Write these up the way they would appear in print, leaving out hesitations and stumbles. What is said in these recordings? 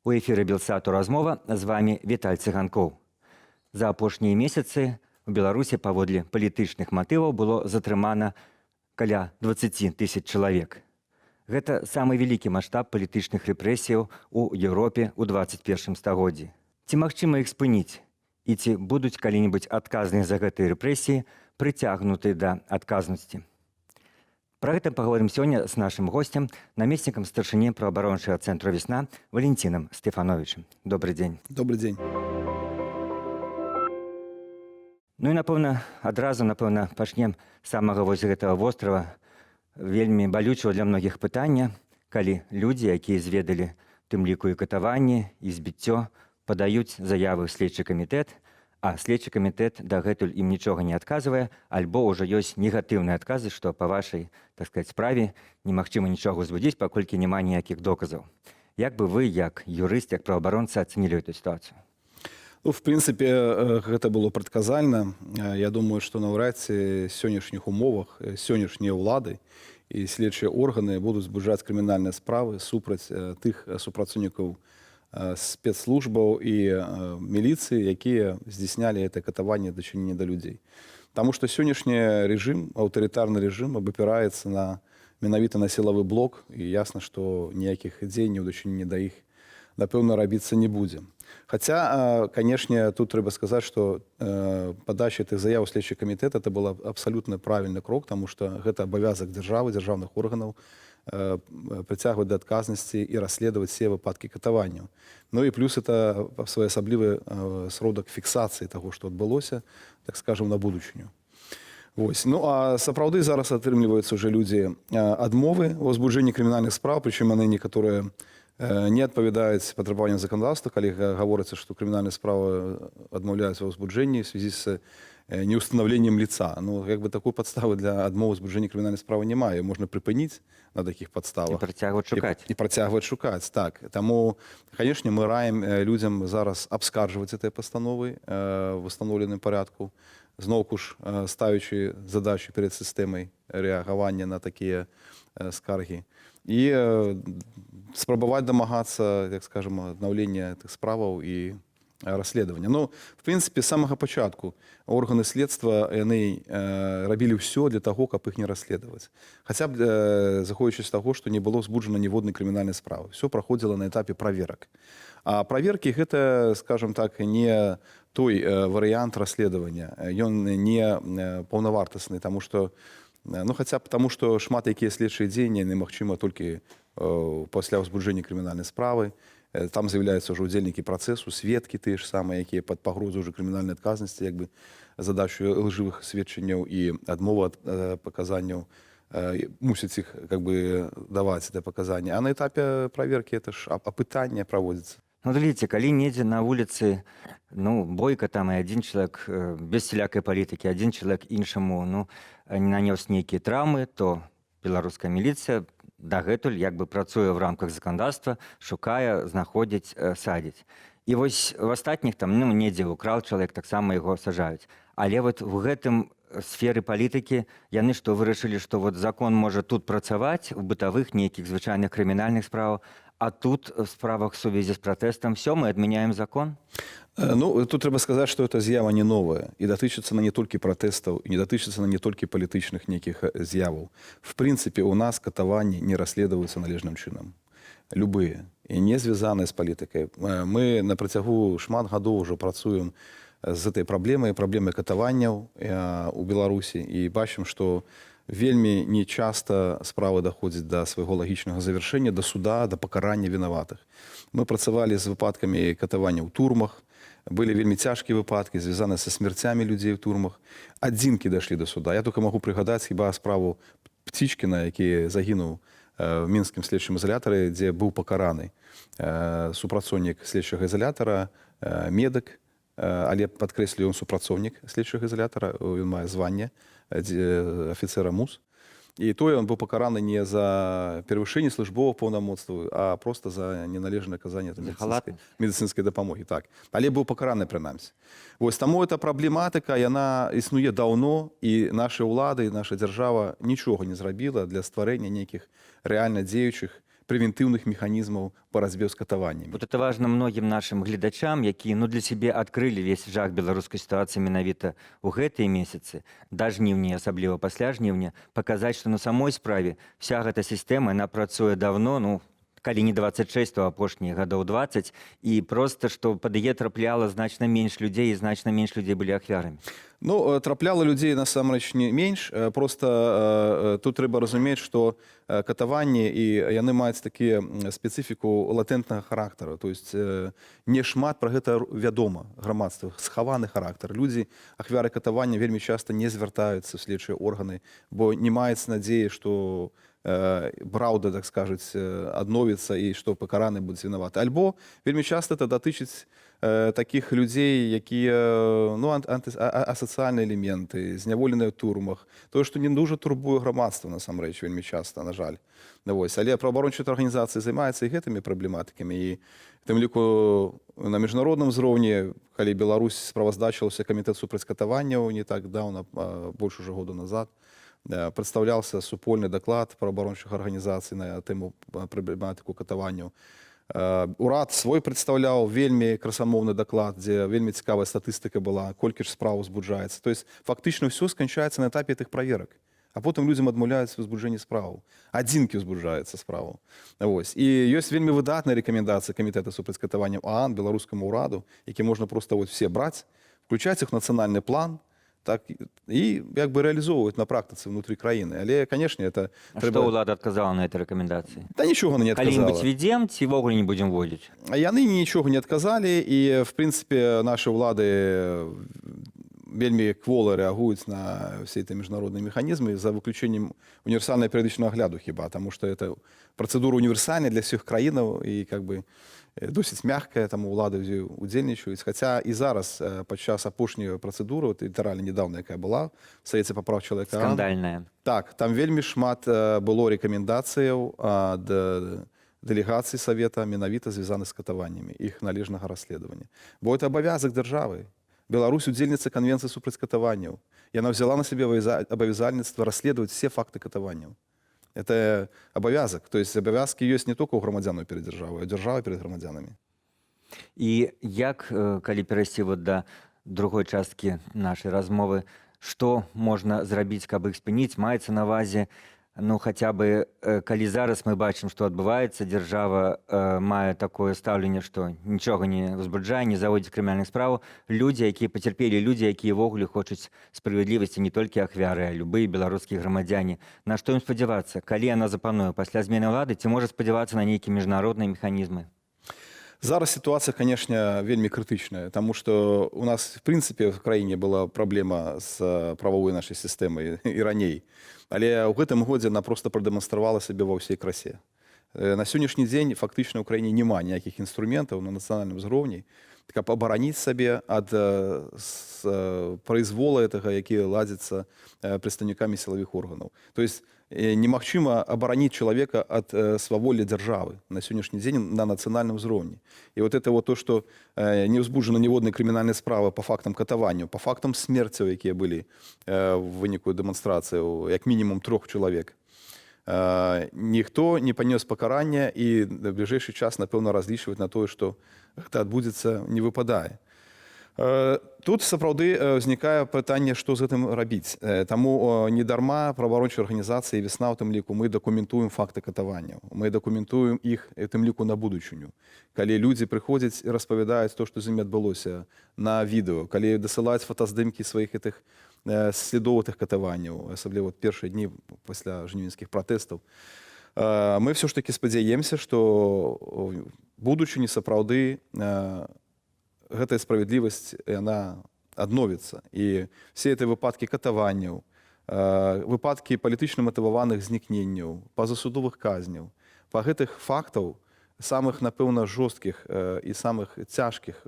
У эфіры Белсату размова, з вами Віталь Цыганкоў. За апошнія месяцы у Беларусі паводле палітычных матываў было затрымана каля 20 тысяч чалавек. Гэта самы вялікі маштаб палітычных рэпрэсіяў у Еўропе ў 21 стагоддзі. Ці магчыма іх спыніць? І ці будуць калі-небудзь адказныя за гэтыя рэпрэсіі прыцягнуты да адказнасці? Пра гэта паговорым сёння з нашым госцем, намеснікам старшыні праваабарончага цэнтру «Весна» Валентинам Стефановичем. Добрый дзень. Добрый дзень. Ну і, адразу пачнем з самага вось гэтага вострава, вельмі балючага для многіх пытання, калі людзі, якія зведалі, тым ліку і катаванні, і збіццё, падаюць заявы ў следчы камітэт, а следчы камітэт дагэтуль ім нічога не адказвае, альбо ўжо ёсць негатыўныя адказы, што па вашай, так сказаць, справе немагчыма нічога ўзводзіць, паколькі няма ніякіх доказаў. Як бы вы, як юрыст, як праваабаронца, ацэнілі эту сітуацыю? Ну, в прынцыпе, гэта было прадказальна. Я думаю, што наўрад ці сённяшніх умовах сённяшнія ўлады і следчыя органы будуць збуджаць крымінальныя справы супраць тых супрацоўнікаў спецслужбаў і міліцыі, якія здзяйснялі гэта катаванне дачынення да людзей. Таму што сённяшні рэжым, аўтарытарны рэжым абапіраецца менавіта на сілавы блок, і ясна, што ніякіх дзеянняў дачынення да іх, напэўна, рабіцца не будзе. Хаця, канешне, тут трэба сказаць, што падача тых заяў у следчы камітэт это был абсалютна правільны крок, таму што гэта абавязак дзяржавы, дзяржаўных органаў прыцягваць да адказнасці і расследаваць все выпадкі катаванняў. Ну і плюс это своеасаблівы сродак фіксацыі таго, што адбылося, так скажем, на будучыню. Вось. Ну а сапраўды зараз атрымліваюцца ўжо людзі адмовы ў узбуджэнні крымінальных спраў, прычым яны некаторыя не адпавядаюць патрабаванням заканадаўства, калі гаворыцца, што крымінальныя справы адмаўляюцца ва ўзбуджэнні ў связі з неустанаўленнем лица. Ну, як бы такой падставы для адмовы ўзбуджэння крымінальнай справы няма. Можна прыпыніць на такіх падставах. І працягваць шукаць. І працягваць шукаць, так. Таму, канешне, мы раім людзям зараз абскарджваць гэтыя пастановы в устаноўленым парадку, зноўку ж ставячы задачу перад сістэмай рэагавання на такія скаргі. І спрабаваць дамагацца, так скажем, аднаўлення тых справаў і расследавання. Ну, в прынцыпе, з самага пачатку органы следства яны рабілі ўсё для таго, каб іх не расследаваць. Хаця б заходзячы з таго, што не было ўзбуджана ніводнай крымінальнай справы. Всё праходзіла на этапе праверак. А праверкі гэта, скажем так, не той варыянт расследавання. Ён не паўнавартасны, таму што хаця б таму, што шмат якія следчыя дзеянні немагчыма толькі пасля ўзбуджэння крымінальнай справы. Там з'яўляюцца ўжо ўдзельнікі працэсу, сведкі тыя ж самыя, якія пад пагрозу ўжо крымінальнай адказнасці, як бы задачу лжывых сведчанняў і адмову ад паказанняў мусяць іх как бы даваць да паказання. А на этапе праверкі это ж апытанне праводзіцца. Ну, глядзіце, калі недзе на вуліцы, бойка там, і адзін чалавек без сялякай палітыкі, адзін чалавек іншаму, нанёс нейкія траўмы, то беларуская міліцыя дагэтуль як бы працуе в рамках заканадаўства, шукае, знаходзіць, садзіць. І вось в астатніх там, недзе украл чалавек, таксама яго сажаюць. Але вот в гэтым сферы палітыкі яны што вырашылі, што вот закон можа тут працаваць у бытавых нейкіх звычайных крымінальных справах, а тут в справах сувязі з пратэстам все, мы адмяняем закон? Ну, тут трэба сказаць, што эта з'ява не новая і датычыцца на не толькі пратэстаў, і не датычыцца на не толькі палітычных нейкіх з'яваў. В прынцыпе, у нас катаванні не расследуюцца належным чынам. Любыя. І не звязаныя з палітыкай. Мы на працягу шмат гадоў ужо працуем з этой праблемай катаванняў у Беларусі і бачым, што вельмі нечаста справы даходзяць да свайго лагічнага завяршэння, да суда, да пакарання вінаватых. Мы працавалі з выпадкамі катавання ў турмах, былі вельмі цяжкія выпадкі, звязаныя са смерцямі людзей у турмах. Адзінкі дашлі да суда. Я толькі магу прыгадаць хіба справу Птічкіна, які загінуў в мінскім следчым ізалятары, дзе быў пакараны супрацоўнік следчага ізалятара, медык, але падкрэслю, ён супрацоўнік следчага ізалятара, ён мае званне афіцера МУС. І тое ён быў пакараны не за перавышэнне службовых паўнамоцтваў, а проста за неналежнае аказанне медыцынскай дапамогі. Так. Але быў пакараны прынамсі. Вось таму эта праблематыка, яна існуе даўно, і нашы ўлады, і наша дзяржава нічога не зрабіла для стварэння нейкіх рэальна дзеючых прэвентыўных механізмаў барацьбе з катаваннямі. Вот это важно многим нашим гледачам, якія для себе открыли весь жах беларускай ситуации менавіта ў гэтыя месяцы, да жніўня, асабліва пасля жніўня, показать, что на самой справе вся эта система, она працуе давно, калі не 26, то апошнія гадоў 20, і просто, што пад яе трапляла значна менш людзей, і значна менш людзей былі ахвярамі. Трапляла людзей насамрэч не менш, просто тут трэба разумець, што катаванні і яны маюць такі спецыфіку латэнтнага характару, то есть не шмат пра гэта вядома грамадству, схаваны характар. Людзі, ахвяры катавання, вельмі часта не звяртаюцца ў следчыя органы, бо не маецца надзеі, што праўда, так скажуць, адновіцца і што пакараны будуць вінаваты. Альбо вельмі часта это датычыць такіх людзей, якія асацыяльныя элементы, зняволеныя ў турмах. Тое, што не дуже турбуе грамадства, насамрэч, вельмі часта, на жаль. Але праваабарончыя арганізацыі займаюцца і гэтымі праблематыкамі. І в тым ліку на міжнародным узроўні, калі Беларусь справаздачылася камітэт супраць катаванняў не так даўна, больш ужо года назад, прадстаўляўся супольны даклад праваабарончых арганізацый на тэму праблематыку катаванняў. Урад свой прадстаўляў вельмі красамоўны даклад, дзе вельмі цікавая статыстыка была, колькі ж справ узбуджаецца. То есть фактычна ўсё сканчаецца на этапе тых праверак. А потым людзям адмаўляюць в узбуджэнні справаў. Адзінкі ўзбуджаецца справаў. І ёсць вельмі выдатная рэкамендацыя камітэта супраць катаванняў ААН беларускаму ўраду, які можна проста все браць, включаць іх нацыянальны план, так і як бы рэалізоўваць на практыцы внутрі краіны. Але, канешне, это Што ўлада адказала на этой рэкамендацыі? Да нічога не адказала. Калі-нибудь ведзем, ці ввогуле не будзем вводзіць? Яны нічога не адказалі, і, в прынцыпе, нашы ўлады вельмі квола рэагуюць на все эти міжнародныя механізмы, за выключэннем універсальнага перыядычнага агляду хіба, таму што это працэдура універсальная для ўсіх краінаў і как бы досыць мягкая, там улады удзельнічаюць. Хаця і зараз падчас апошняй працэдуры, літаральна нядаўна, якая была в Савеце па прав чалавека, Скандальная. Так, там вельмі шмат было рэкамендацыяў ад дэлегацыі Савета менавіта звязаных з катаваннямі, іх належнага расследавання. Бо это абавязак дзяржавы. Беларусь удзельніца канвенцыі супраць катаванняў. Яна взяла на себе абавязальніцтва расследаваць все факты катаванняў. Это абавязак. То есть абавязкі ёсць не толькі ў грамадзянаў перад дзяржавай, а дзяржавы перад грамадзянамі. І як, калі перайсці да другой часткі нашай размовы, што можна зрабіць, каб іх спыніць, маецца на ўвазе, хаця бы, калі зараз мы бачым, што адбываецца, дзяржава мае такое стаўленне, што нічога не ўзбуджае, не заводзіць крымінальных справаў, людзі, якія пацярпелі, людзі, якія ўвогуле хочуць справядлівасці, не толькі ахвяры, а любыя беларускія грамадзяне. На што ім спадзявацца? Калі яна запануе пасля змены ўлады, ці можа спадзявацца на нейкія міжнародныя механізмы? Зараз ситуация, конечно, вельмі крытычная, тому что у нас, в принципе, в краіне была праблема з правовой нашай сістэмай і раней. Але ў гэтым годзе она просто прадэманстравала сябе ва ўсей красе. На сённяшні дзень фактычна ў краіне няма ніякіх інструментаў на нацыянальным узроўні, каб абараніць сабе ад произвола гэтага, які ладзіцца прадстаўнікамі сілавых органаў. То есть немагчыма абараніць чалавека ад сваволі дзяржавы на сённяшні дзень на нацыянальным узроўні. І вот это вот то, што не ўзбуджана ніводнай крымінальнай справы па фактам катаванняў, па фактам смерцяў, якія былі в выніку дэманстрацыяў, як мінімум 3 чалавек. Ніхто не панёс пакарання і на бліжэйшы час, напэўна, разлічваць на тое, што гэта адбудзецца, не выпадае. Тут сапраўды ўзнікае пытанне, што з гэтым рабіць. Таму недарма праваабарончыя арганізацыі «Весна» у тым ліку мы дакументуем факты катаванняў. Мы дакументуем іх у тым ліку на будучыню. Калі людзі прыходзяць і распавядаюць то, што з імі адбылося на відэо, калі дасылаюць фотаздымкі сваіх гэтых следоў тых катаванняў, асабліва першыя дні пасля жнівеньскіх пратэстаў, мы все ж таки спадзяемся, што будучыні сапраўды гэтая справядлівасць, яна адновіцца. І все гэтыя выпадкі катаванняў, выпадкі палітычна матываваных знікненняў, пазасудовых казняў, па гэтых фактаў, самых, напэўна, жорсткіх і самых цяжкіх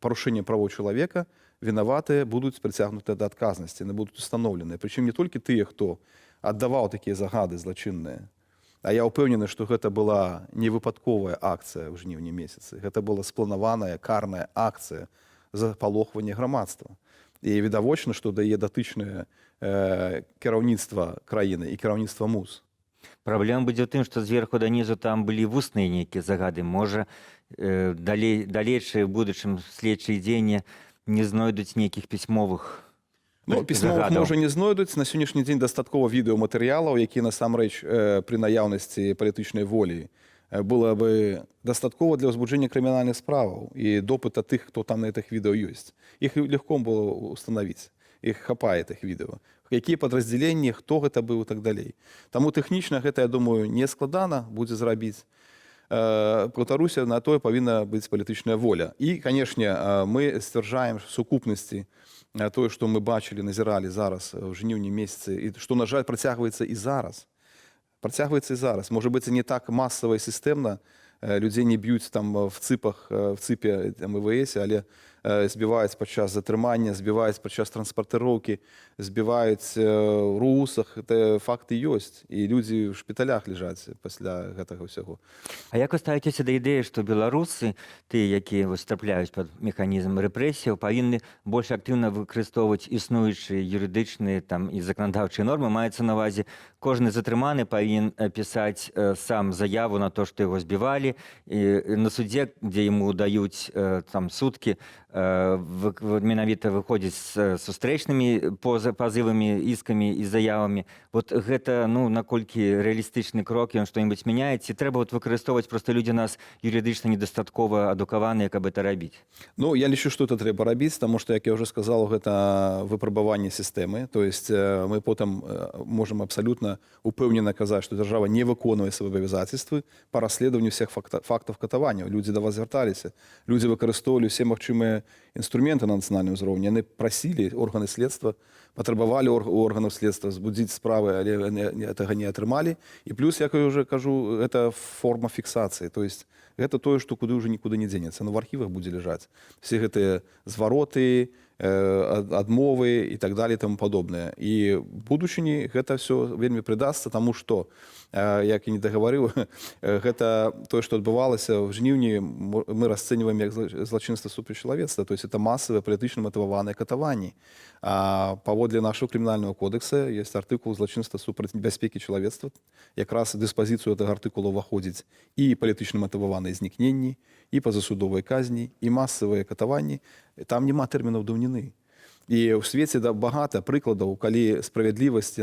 парушэнняў правоў чалавека, вінаватыя будуць прыцягнуты да адказнасці, яны будуць устаноўленыя. Прычым не толькі тыя, хто аддаваў такія загады злачынныя, а я ўпэўнены, што гэта была не выпадковая акцыя ў жніўні месяцы. Гэта была спланаваная карная акцыя за палохванне грамадства. І відавочна, што дае датычнае кіраўніцтва краіны і кіраўніцтва МУЗ. Праблема будзе ў тым, што зверху данізу там былі вусныя нейкія загады. Можа, далейшыя ў будучым следчыя дзеянні не знойдуць нейкіх пісьмовых Пісьмовых загадаў. можа не знойдуць. На сённяшні дзень дастаткова відэаматэрыялаў, які насамрэч пры наяўнасці палітычнай волі было бы дастаткова для ўзбуджэння крымінальных справаў і допыта тых, хто там на гэтых відэо ёсць. Іх легко было установіць. Іх хапае тых відэо. Якія падраздзяленні, хто гэта быў і так далей. Таму тэхнічна гэта, я думаю, не складана будзе зрабіць. Паўтаруся, на тое павінна быць палітычная воля. І, канешне, мы сцвярджаем сукупнасці тое, што мы бачылі, назіралі зараз у жніўні месяцы, і што, на жаль, працягваецца і зараз. Працягваецца і зараз. Можа быць, не так масава і сістэмна, людзей не б'юць там в цыпе МВС, але збіваюць падчас затрымання, збіваюць падчас транспартыроўкі, збіваюць у русах. Гэта факты ёсць. І людзі ў шпіталях ляжаць пасля гэтага ўсяго. А як вы ставіцеся да ідэі, што беларусы, тыя, якія трапляюць пад механізм рэпрэсіяў, павінны больш актыўна выкарыстоўваць існуючыя юрыдычныя там і заканадаўчыя нормы? Маецца на ўвазе, кожны затрыманы павінен пісаць сам заяву на то, што яго збівалі, і на судзе, дзе яму даюць там суткі, менавіта выходзіць з сустрэчнымі пазывамі, іскамі і заявамі. Вот гэта, ну, наколькі рэалістычны крок, ён што-небудзь мяняе, ці трэба выкарыстоўваць, проста людзі нас юрыдычна недастаткова адукаваныя, каб гэта рабіць? Ну, я лічу, што это трэба рабіць, таму што, як я ўжо сказаў, гэта выпрабаванне сістэмы. То есть мы потым можам абсалютна упэўнена казаць, што дзяржава не выконвае свае абавязацельствы па расследаванню ўсіх фактаў катавання. Людзі да вас звярталіся, людзі выкарыстоўвалі ўсе магчымыя інструменты на нацыянальным узроўні. Яны прасілі органы следства, патрабавалі у органаў следства збудзіць справы, але гэтага не атрымалі. І плюс, як я ўжо кажу, гэта форма фіксацыі. То есть гэта тое, што куды ўжо нікуды не дзенецца. Ну, в архівах будзе ляжаць. Все гэтыя звароты, адмовы і так далее і таму падобнае. І в будучыні гэта ўсё вельмі прыдасца, таму што, як і не дагаварыў, гэта тое, што адбывалася ў жніўні, мы расцэньваем як злачынства супраць чалавецтва. То есть это масавыя палітычна матываваныя катаванні. А паводле нашого крымінальнага кодекса ёсць артыкул злачынства супраць бяспекі чалавецтва. Якраз дыспазіцыю гэтага артыкула ўваходзіць і палітычна матываваныя знікненні, і пазасудовыя казні, і масавыя катаванні. Там няма тэрмінаў даўніны. І ў свеце багата прыкладаў, калі справядлівасць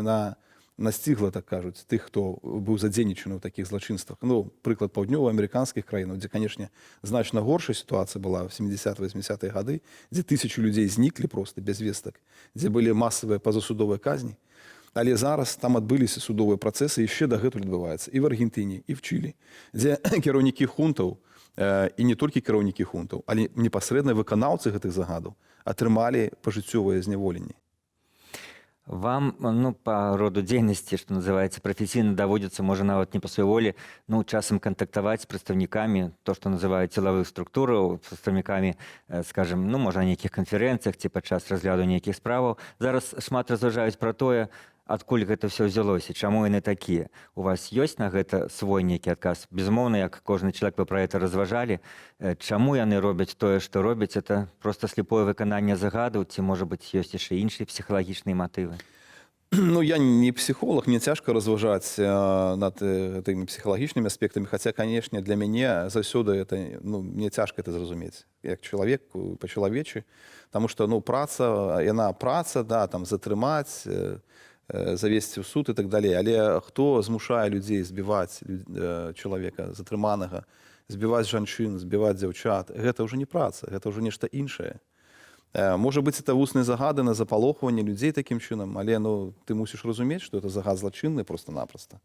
настигла, так кажуць, тых, хто быў задзейнічаны ў такіх злачынствах. Ну, прыклад паўднёва-амерыканскіх краінаў, дзе, канешне, значна горшая сітуацыя была в 70-80-е гады, дзе тысячы людзей зніклі проста без вестак, дзе былі масавыя пазасудовыя казні. Але зараз там адбыліся судовыя працэсы, яшчэ дагэтуль адбываецца і в Аргентыне, і в Чылі, дзе кіраўнікі хунтаў, і не толькі кіраўнікі хунтаў, але непасрэдна выканаўцы гэтых загадаў атрымалі пажыццёвае зняволенне. Вам, ну, по роду дзейнасці, што называецца, прафесійна даводзіцца, можа, нават не па сваёй волі, ну, часам кантактаваць з прадстаўнікамі, то, што называюць сілавых структураў, з прадстаўнікамі, скажем, ну, можа, на нейкіх канферэнцыях ці падчас разгляду нейкіх справаў. Зараз шмат разважаюць пра тое, адкуль гэта ўсё ўзялося, чаму яны такія. У вас ёсць на гэта свой нейкі адказ? Безумоўна, як кожны чалавек, вы пра гэта разважалі. Чаму яны робяць тое, што робяць? Это проста слепое выкананне загадаў, ці, можа быць, ёсць яшчэ іншыя псіхалагічныя матывы? Ну, я не психолог, мне цяжка разважаць над гэтымі псіхалагічнымі аспектамі, хаця, канешне, для мяне заўсёды это, ну, мне цяжка это зразумець, як чалавек па-чалавечы, таму што, ну, праца, яна праца, да, там, затрымаць, завесці ў суд і так далей. Але хто змушае людзей збіваць чалавека затрыманага, збіваць жанчын, збіваць дзяўчат? Гэта ўжо не праца, гэта ўжо нешта іншае. Можа быць, это вусныя загады на запалохванне людзей такім чынам, але, ну, ты мусіш разумець, што это загад злачынны проста-напроста.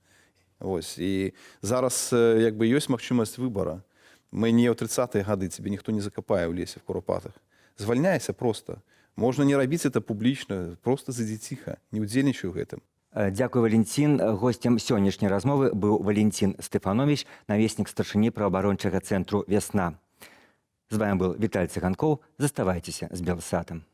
Вось. І зараз як бы ёсць магчымасць выбара. Мы не ў 30-е гады, цябе ніхто не закапае ў лесе в Куропатах. Звальняйся проста. Можна не рабіць это публічна, проста зайдзі ціха, не ўдзельнічай у гэтым. Дзякуй, Валентин. Гостем сённяшняй размовы быў Валентин Стефанович, намеснік старшыні праваабарончага цэнтру «Вясна». З вами был Віталь Цыганкоў. Заставайцеся з Белсатам.